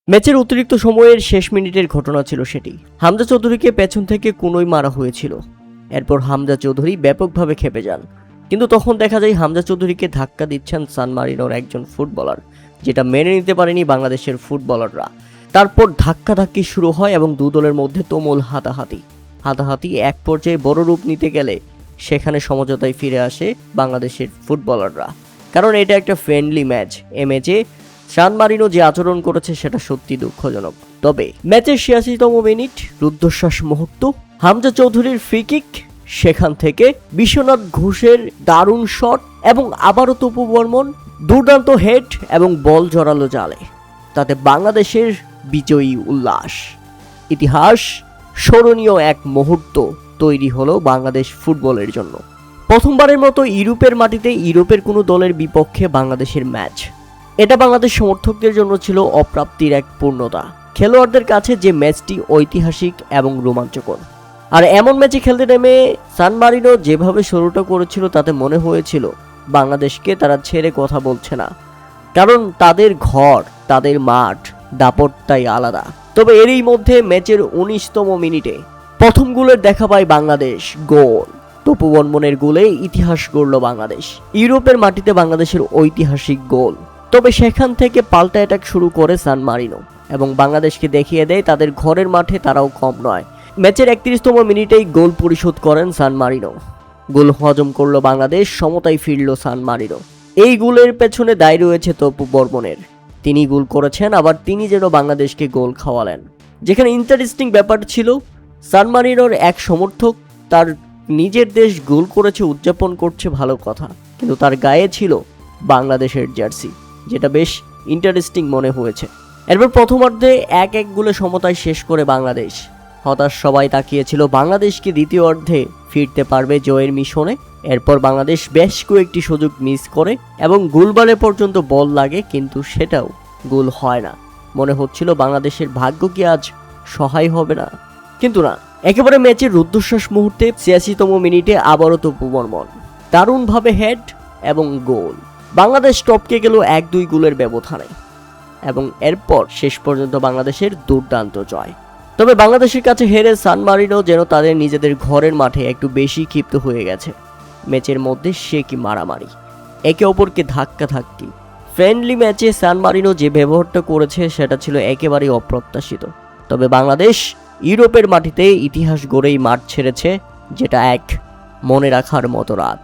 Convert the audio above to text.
ম্যাচের অতিরিক্ত সময়ের শেষ মিনিটের ঘটনা ছিল সেটি। হামজা চৌধুরীকে পেছন থেকে কোনোই মারা হয়েছিল। এরপর হামজা চৌধুরী ব্যাপকভাবে খেপে যান, কিন্তু তখন দেখা যায় হামজা চৌধুরীকে ধাক্কা দিচ্ছেন সান মারিনোর একজন ফুটবলার, যেটা মেনে নিতে পারেনি বাংলাদেশের ফুটবলাররা। তারপর ধাক্কাধাক্কি শুরু হয় এবং দু দলের মধ্যে তুমুল হাতাহাতি এক পর্যায়ে বড় রূপ নিতে গেলে সেখানে সমঝোতায় ফিরে আসে বাংলাদেশের ফুটবলাররা, কারণ এটা একটা ফ্রেন্ডলি ম্যাচ। এ ম্যাচে সান মারিনো যে আচরণ করেছে সেটা সত্যি দুঃখজনক। তবে ম্যাচের ৮৬তম মিনিট রুদ্ধশ্বাস মুহূর্ত, হামজা চৌধুরীর ফ্রি কিক, সেখান থেকে বিশ্বনাথ ঘোষের দারুণ শট এবং আবারও তপু বর্মন দুর্দান্ত হেড এবং বল জড়ালো জালে। তাতে বাংলাদেশের বিজয়ী উল্লাস। ইতিহাস স্মরণীয় এক মুহূর্ত তৈরি হলো বাংলাদেশ ফুটবলের জন্য। প্রথমবারের মতো ইউরোপের মাটিতে ইউরোপের কোনো দলের বিপক্ষে বাংলাদেশের ম্যাচ। এটা বাংলাদেশ সমর্থকদের জন্য ছিল অপ্রাপ্তির এক পূর্ণতা। খেলোয়াড়দের কাছে যে ম্যাচটি ঐতিহাসিক এবং রোমাঞ্চকর। আর এমন ম্যাচে খেলতে নেমে সান মারিনো যেভাবে শুরুটা করেছিল তাতে মনে হয়েছিল বাংলাদেশকে তারা ছেড়ে কথা বলছে না, কারণ তাদের ঘর, তাদের মাঠ, দাপটটাই আলাদা। তবে এরই মধ্যে ম্যাচের ১৯তম মিনিটে প্রথম গোলের দেখা পায় বাংলাদেশ। গোল তপু বর্মনের গোলে ইতিহাস গড়ল বাংলাদেশ। ইউরোপের মাটিতে বাংলাদেশের ঐতিহাসিক গোল। তবে সেখান থেকে পাল্টা অ্যাটাক শুরু করে সান মারিনো এবং বাংলাদেশকে দেখিয়ে দেয় তাদের ঘরের মাঠে তারাও কম নয়। ম্যাচের ৩১তম মিনিটেই গোল পরিশোধ করেন সান মারিনো। গোল হজম করলো বাংলাদেশ, সমতায় ফিরল সান মারিনো। এই গোলের পেছনে দায় রয়েছে তপু বর্মনের। তিনি গোল করেছেন, আবার তিনি যেন বাংলাদেশকে গোল খাওয়ালেন। যেখানে ইন্টারেস্টিং ব্যাপার ছিল, সান মারিনোর এক সমর্থক তার নিজের দেশ গোল করেছে উদযাপন করছে, ভালো কথা, কিন্তু তার গায়ে ছিল বাংলাদেশের জার্সি, যেটা বেশ ইন্টারেস্টিং মনে হয়েছে। এরপর প্রথমার্ধে ১-১ গোলে সমতায় শেষ করে বাংলাদেশ। হতাশ সবাই তাকিয়েছিল বাংলাদেশকে দ্বিতীয় অর্ধে ফিরতে পারবে জয়ের মিশনে। এরপর বাংলাদেশ বেশ কয়েকটি সুযোগ মিস করে এবং গোলবারে পর্যন্ত বল লাগে, কিন্তু সেটাও গোল হয় না। মনে হচ্ছিল বাংলাদেশের ভাগ্য কি আজ সহায় হবে না, কিন্তু না। একেবারে ম্যাচের রুদ্ধশ্বাস মুহূর্তে ৮৬তম মিনিটে আবারও তপু বর্মন দারুণভাবে হেড এবং গোল। বাংলাদেশ টপকে গেল ১-২ গোলের ব্যবধানে এবং এরপর শেষ পর্যন্ত বাংলাদেশের দুর্দান্ত জয়। তবে বাংলাদেশের কাছে হেরে সান মারিনো যেন তাদের নিজেদের ঘরের মাঠে একটু বেশি ক্ষিপ্ত হয়ে গেছে। ম্যাচের মধ্যে সে কি মারামারি, একে অপরকে ধাক্কাধাক্কি। ফ্রেন্ডলি ম্যাচে সান মারিনো যে ব্যবহারটা করেছে সেটা ছিল একেবারেই অপ্রত্যাশিত। তবে বাংলাদেশ ইউরোপের মাটিতে ইতিহাস গড়েই মাঠ ছেড়েছে, যেটা এক মনে রাখার মতো রাত।